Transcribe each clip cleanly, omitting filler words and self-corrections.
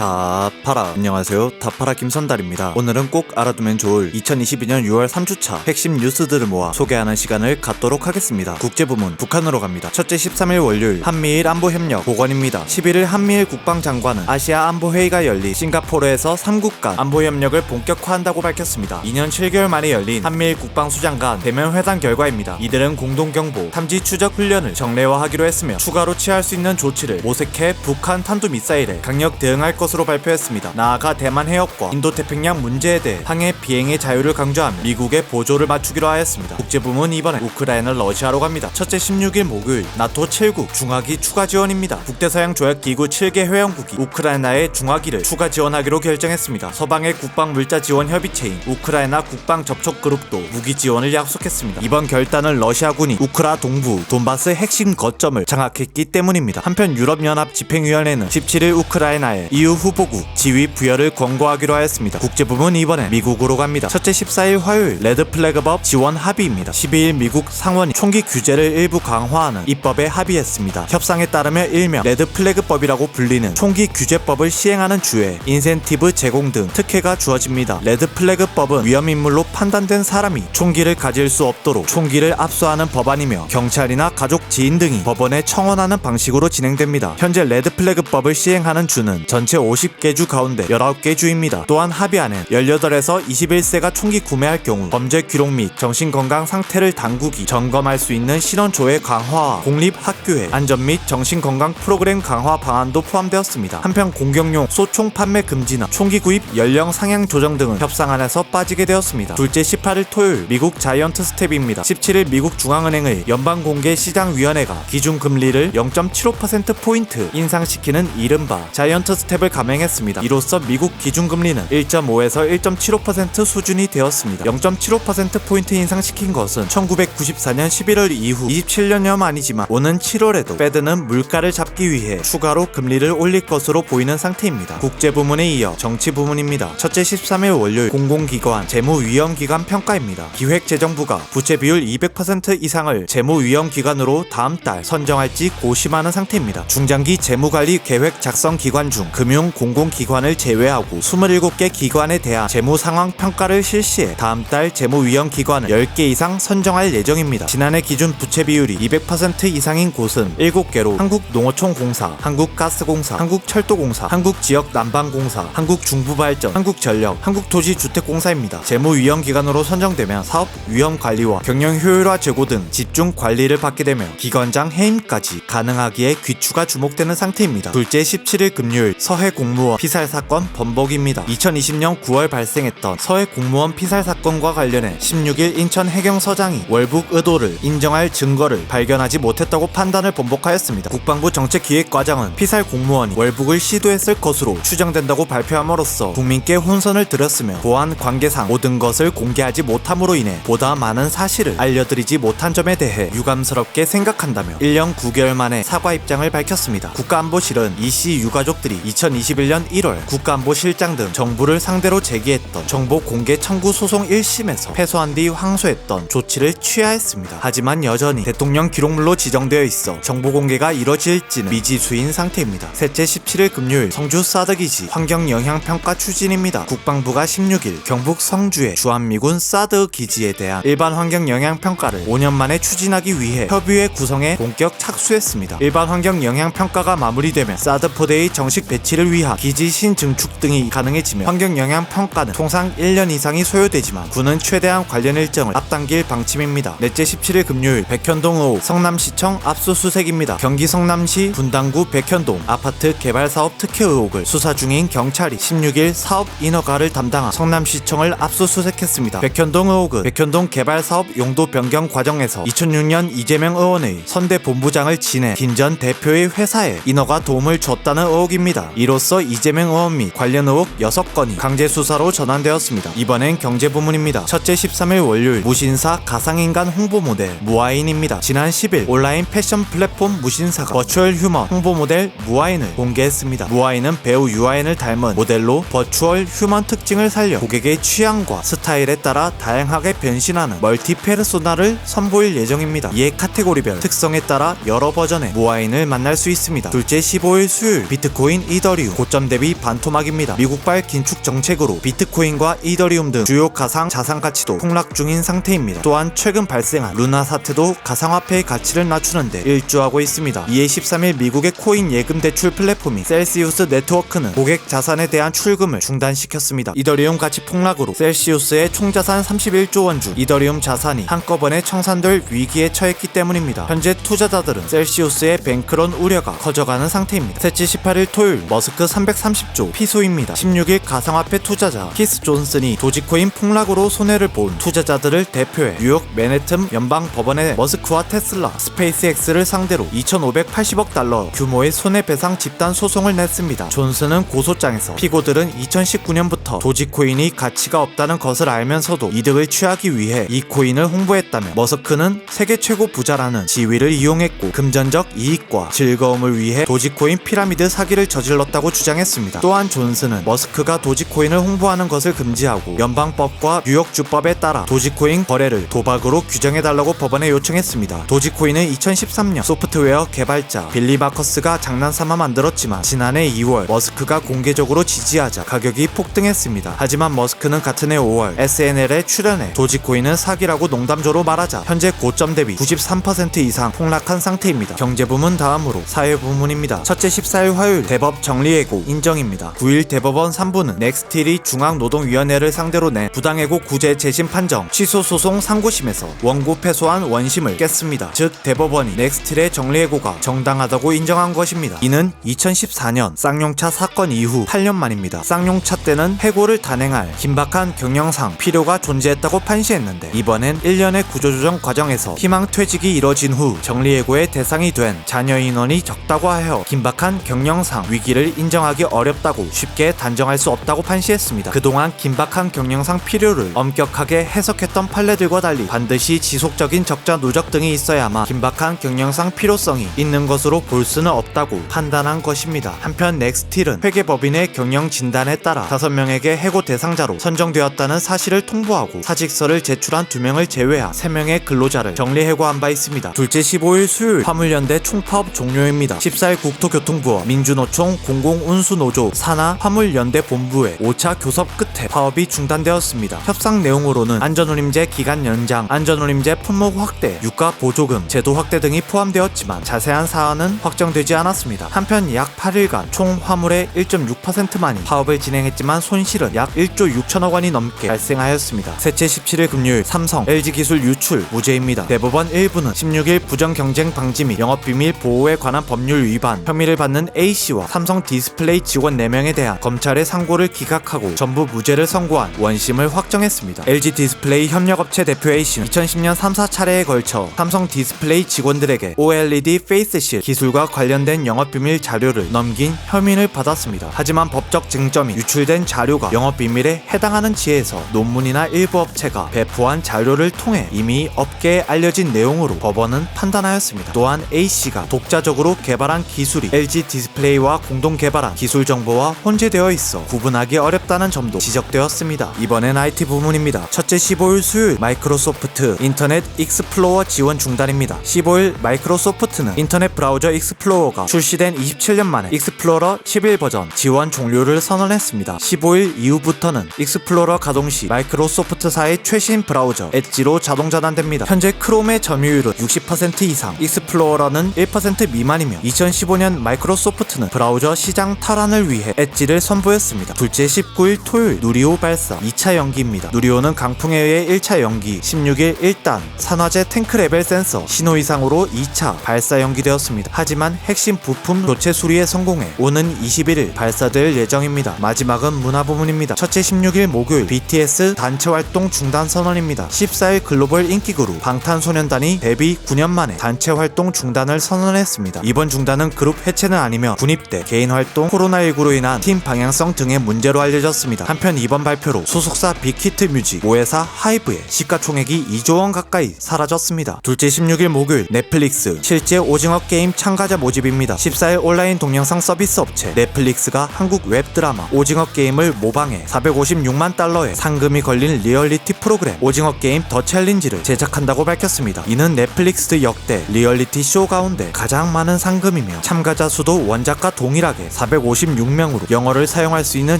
다 팔아. 안녕하세요, 다팔아 김선달입니다. 오늘은 꼭 알아두면 좋을 2022년 6월 3주차 핵심 뉴스들을 모아 소개하는 시간을 갖도록 하겠습니다. 국제부문 북한으로 갑니다. 첫째 13일 월요일 한미일 안보협력 복원입니다. 11일 한미일 국방장관은 아시아 안보회의가 열린 싱가포르에서 3국 간 안보협력을 본격화한다고 밝혔습니다. 2년 7개월 만에 열린 한미일 국방수장 간 대면 회담 결과입니다. 이들은 공동경보, 탐지 추적 훈련을 정례화하기로 했으며 추가로 취할 수 있는 조치를 모색해 북한 탄도미사일에 강력 대응할 것으로 발표했습니다. 나아가 대만 해협과 인도태평양 문제에 대해 항해 비행의 자유를 강조하며 미국의 보조를 맞추기로 하였습니다. 국제부문 이번엔 우크라이나 러시아로 갑니다. 첫째 16일 목요일 나토 7국 중화기 추가 지원입니다. 북대서양 조약기구 7개 회원국이 우크라이나의 중화기를 추가 지원하기로 결정했습니다. 서방의 국방 물자 지원 협의체인 우크라이나 국방 접촉 그룹도 무기 지원을 약속했습니다. 이번 결단은 러시아군이 우크라 동부 돈바스 핵심 거점을 장악했기 때문입니다. 한편 유럽연합 집행위원회는 17일 우크라이나의 EU 후보국 지위 부여를 권고하기로 하였습니다. 국제부문 이번엔 미국으로 갑니다. 첫째 14일 화요일 레드플래그법 지원 합의입니다. 12일 미국 상원이 총기 규제를 일부 강화하는 입법에 합의했습니다. 협상에 따르면 일명 레드플래그법이라고 불리는 총기 규제법을 시행하는 주에 인센티브 제공 등 특혜가 주어집니다. 레드플래그법은 위험인물로 판단된 사람이 총기를 가질 수 없도록 총기를 압수하는 법안이며 경찰이나 가족 지인 등이 법원에 청원하는 방식으로 진행됩니다. 현재 레드플래그법을 시행하는 주는 전체 50개 주 가운데 19개 주입니다. 또한 합의안은 18에서 21세가 총기 구매할 경우 범죄 기록 및 정신건강 상태를 당국이 점검할 수 있는 신원조회 강화와 공립학교의 안전 및 정신건강 프로그램 강화 방안도 포함되었습니다. 한편 공격용 소총 판매 금지나 총기 구입 연령 상향 조정 등은 협상안에서 빠지게 되었습니다. 둘째 18일 토요일 미국 자이언트 스텝입니다. 17일 미국 중앙은행의 연방공개시장위원회가 기준금리를 0.75%포인트 인상시키는 이른바 자이언트 스텝을 감행했습니다. 이로써 미국 기준금리는 1.5에서 1.75% 수준이 되었습니다. 0.75%포인트 인상시킨 것은 1994년 11월 이후 27년여 만이지만 오는 7월에도 페드는 물가를 잡기 위해 추가로 금리를 올릴 것으로 보이는 상태입니다. 국제부문에 이어 정치부문입니다. 첫째 13일 월요일 공공기관 재무위험기관 평가입니다. 기획재정부가 부채 비율 200% 이상을 재무위험기관으로 다음 달 선정할지 고심하는 상태입니다. 중장기 재무관리 계획 작성 기관 중 금융 공공기관을 제외하고 27개 기관에 대한 재무상황 평가를 실시해 다음 달 재무위험기관을 10개 이상 선정할 예정입니다. 지난해 기준 부채 비율이 200% 이상인 곳은 7개로 한국농어촌공사, 한국가스공사, 한국철도공사, 한국지역난방공사, 한국중부발전, 한국전력, 한국토지주택공사입니다. 재무위험기관으로 선정되면 사업 위험관리와 경영 효율화 제고 등 집중 관리를 받게 되며 기관장 해임까지 가능하기에 귀추가 주목되는 상태입니다. 둘째 17일 금요일 서해 공무원 피살 사건 번복입니다. 2020년 9월 발생했던 서해 공무원 피살 사건과 관련해 16일 인천 해경서장이 월북 의도를 인정할 증거를 발견하지 못했다고 판단을 번복하였습니다. 국방부 정책기획과장은 피살 공무원이 월북을 시도했을 것으로 추정된다고 발표함으로써 국민께 혼선을 드렸으며 보안 관계상 모든 것을 공개하지 못함으로 인해 보다 많은 사실을 알려드리지 못한 점에 대해 유감스럽게 생각한다며 1년 9개월 만에 사과 입장을 밝혔습니다. 국가안보실은 이씨 유가족들이 2021년 1월 국가안보실장 등 정부를 상대로 제기했던 정보 공개 청구 소송 1심에서 패소한 뒤 항소했던 조치를 취하했습니다. 하지만 여전히 대통령 기록물로 지정되어 있어 정보 공개가 이뤄질지는 미지수인 상태입니다. 셋째 17일 금요일 성주 사드기지 환경영향평가 추진입니다. 국방부가 16일 경북 성주의 주한미군 사드 기지에 대한 일반 환경영향평가를 5년 만에 추진하기 위해 협의회 구성에 본격 착수했습니다. 일반 환경영향평가가 마무리되면 사드 포대의 정식 배치를 위한 기지 신증축 등이 가능해지며 환경영향평가는 통상 1년 이상이 소요되지만 군은 최대한 관련 일정을 앞당길 방침입니다. 넷째 17일 금요일 백현동 의혹 성남시청 압수수색입니다. 경기 성남시 분당구 백현동 아파트 개발사업 특혜 의혹을 수사 중인 경찰이 16일 사업 인허가를 담당한 성남시청을 압수수색했습니다. 백현동 의혹은 백현동 개발사업 용도 변경 과정에서 2006년 이재명 의원의 선대 본부장을 지내 김 전 대표의 회사에 인허가 도움을 줬다는 의혹입니다. 이로써 이재명 의원 및 관련 의혹 6건이 강제수사로 전환되었습니다. 이번엔 경제부문입니다. 첫째 13일 월요일 무신사 가상인간 홍보 모델 무아인입니다. 지난 10일 온라인 패션 플랫폼 무신사가 버추얼 휴먼 홍보 모델 무아인을 공개했습니다. 무아인은 배우 유아인을 닮은 모델로 버추얼 휴먼 특징을 살려 고객의 취향과 스타일에 따라 다양하게 변신하는 멀티 페르소나를 선보일 예정입니다. 이에 카테고리별 특성에 따라 여러 버전의 무아인을 만날 수 있습니다. 둘째 15일 수요일 비트코인 이더리움 이유, 고점 대비 반토막입니다. 미국발 긴축 정책으로 비트코인과 이더리움 등 주요 가상 자산 가치도 폭락 중인 상태입니다. 또한 최근 발생한 루나 사태도 가상화폐의 가치를 낮추는데 일조하고 있습니다. 이에 13일 미국의 코인 예금 대출 플랫폼인 셀시우스 네트워크는 고객 자산에 대한 출금을 중단시켰습니다. 이더리움 가치 폭락으로 셀시우스의 총자산 31조 원 중 이더리움 자산이 한꺼번에 청산될 위기에 처했기 때문입니다. 현재 투자자들은 셀시우스의 뱅크런 우려가 커져가는 상태입니다. 셋째 18일 토요일 머스크 330조 피소입니다. 16일 가상화폐 투자자 키스 존슨이 도지코인 폭락으로 손해를 본 투자자들을 대표해 뉴욕 맨해튼 연방법원에 머스크와 테슬라, 스페이스X를 상대로 2,580억 달러 규모의 손해배상 집단 소송을 냈습니다. 존슨은 고소장에서 피고들은 2019년부터 도지코인이 가치가 없다는 것을 알면서도 이득을 취하기 위해 이 코인을 홍보했다며 머스크는 세계 최고 부자라는 지위를 이용했고 금전적 이익과 즐거움을 위해 도지코인 피라미드 사기를 저질렀다고 주장했습니다. 또한 존슨은 머스크가 도지코인을 홍보하는 것을 금지하고 연방법과 뉴욕주법에 따라 도지코인 거래를 도박으로 규정해달라고 법원에 요청했습니다. 도지코인은 2013년 소프트웨어 개발자 빌리 마커스가 장난삼아 만들었지만 지난해 2월 머스크가 공개적으로 지지하자 가격이 폭등했습니다. 하지만 머스크는 같은 해 5월 SNL에 출연해 도지코인은 사기라고 농담조로 말하자 현재 고점 대비 93% 이상 폭락한 상태입니다. 경제부문 다음으로 사회부문입니다. 첫째 14일 화요일 대법 정리해고 인정입니다. 9일 대법원 3부는 넥스틸이 중앙노동위원회를 상대로 낸 부당해고 구제 재심 판정 취소 소송 상고심에서 원고 패소한 원심을 깼습니다. 즉 대법원이 넥스틸의 정리해고가 정당하다고 인정한 것입니다. 이는 2014년 쌍용차 사건 이후 8년 만입니다. 쌍용차 때는 해고를 단행할 긴박한 경영상 필요가 존재했다고 판시했는데 이번엔 1년의 구조조정 과정에서 희망퇴직이 이뤄진 후 정리해고의 대상이 된 자녀 인원이 적다고 하여 긴박한 경영상 위기를 인정하기 어렵다고 쉽게 단정할 수 없다고 판시했습니다. 그동안 긴박한 경영상 필요를 엄격하게 해석했던 판례들과 달리 반드시 지속적인 적자 누적 등이 있어야만 긴박한 경영상 필요성이 있는 것으로 볼 수는 없다고 판단한 것입니다. 한편 넥스틸은 회계법인의 경영 진단에 따라 5명에게 해고 대상자로 선정되었다는 사실을 통보하고 사직서를 제출한 2명을 제외한 3명의 근로자를 정리해고한 바 있습니다. 둘째 15일 수요일 화물연대 총파업 종료입니다. 14일 국토교통부와 민주노총 공공운수노조 산하 화물연대 본부의 5차 교섭 끝에 파업이 중단되었습니다. 협상 내용으로는 안전운임제 기간 연장, 안전운임제 품목 확대, 유가 보조금, 제도 확대 등이 포함되었지만 자세한 사안은 확정되지 않았습니다. 한편 약 8일간 총 화물의 1.6%만이 파업을 진행했지만 손실은 약 1조 6천억 원이 넘게 발생하였습니다. 셋째 17일 금요일 삼성, LG기술 유출 무죄입니다. 대법원 1부는 16일 부정경쟁 방지 및 영업비밀 보호에 관한 법률 위반 혐의를 받는 A씨와 삼성 디스플레이 직원 4명에 대한 검찰의 상고를 기각하고 전부 무죄를 선고한 원심을 확정했습니다. LG 디스플레이 협력업체 대표 A씨는 2010년 3, 4차례에 걸쳐 삼성 디스플레이 직원들에게 OLED 페이스실 기술과 관련된 영업비밀 자료를 넘긴 혐의를 받았습니다. 하지만 법적 쟁점이 유출된 자료가 영업비밀에 해당하는 지에서 논문이나 일부 업체가 배포한 자료를 통해 이미 업계에 알려진 내용으로 법원은 판단하였습니다. 또한 A씨가 독자적으로 개발한 기술이 LG 디스플레이와 공동 개발한 기술 정보와 혼재되어 있어 구분하기 어렵다는 점도 지적되었습니다. 이번엔 IT 부문입니다. 첫째 15일 수요일 마이크로소프트 인터넷 익스플로어 지원 중단입니다. 15일 마이크로소프트는 인터넷 브라우저 익스플로어가 출시된 27년 만에 익스플로러 11 버전 지원 종료를 선언했습니다. 15일 이후부터는 익스플로러 가동 시 마이크로소프트사의 최신 브라우저 엣지로 자동 전환됩니다. 현재 크롬의 점유율은 60% 이상, 익스플로러는 1% 미만이며 2015년 마이크로소프트는 브라우저 시장 탈환을 위해 엣지를 선보였습니다. 둘째 19일 토요일 누리호 발사 2차 연기입니다. 누리호는 강풍에 의해 1차 연기, 16일 1단 산화제 탱크 레벨 센서 신호 이상으로 2차 발사 연기되었습니다. 하지만 핵심 부품 교체 수리에 성공해 오는 21일 발사될 예정입니다. 마지막은 문화 부문입니다. 첫째 16일 목요일 BTS 단체 활동 중단 선언입니다. 14일 글로벌 인기 그룹 방탄소년단이 데뷔 9년 만에 단체 활동 중단을 선언했습니다. 이번 중단은 그룹 해체는 아니며 군입대, 개인 활동, 코로나19로 인한 팀 방향성 등의 문제로 알려졌습니다. 한편 이번 발표로 소속사 빅히트 뮤직 모회사 하이브의 시가총액이 2조 원 가까이 사라졌습니다. 둘째 16일 목요일 넷플릭스 실제 오징어 게임 참가자 모집입니다. 14일 온라인 동영상 서비스 업체 넷플릭스가 한국 웹드라마 오징어 게임을 모방해 456만 달러의 상금이 걸린 리얼리티 프로그램 오징어 게임 더 챌린지를 제작한다고 밝혔습니다. 이는 넷플릭스 역대 리얼리티 쇼 가운데 가장 많은 상금이며 참가자 수도 원작과 동일하게 456명으로 영어를 사용할 수 있는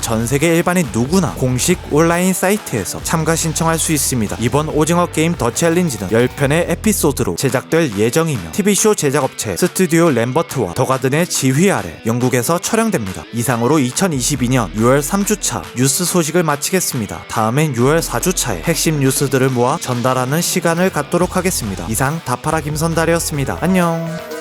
전 세계 일반인 누구나 공식 온라인 사이트에서 참가 신청할 수 있습니다. 이번 오징어 게임 더 챌린지는 10편의 에피소드로 제작될 예정이며 TV쇼 제작업체 스튜디오 램버트와 더가든의 지휘 아래 영국에서 촬영됩니다. 이상으로 2022년 6월 3주차 뉴스 소식을 마치겠습니다. 다음엔 6월 4주차에 핵심 뉴스들을 모아 전달하는 시간을 갖도록 하겠습니다. 이상 다파라 김선달이었습니다. 안녕.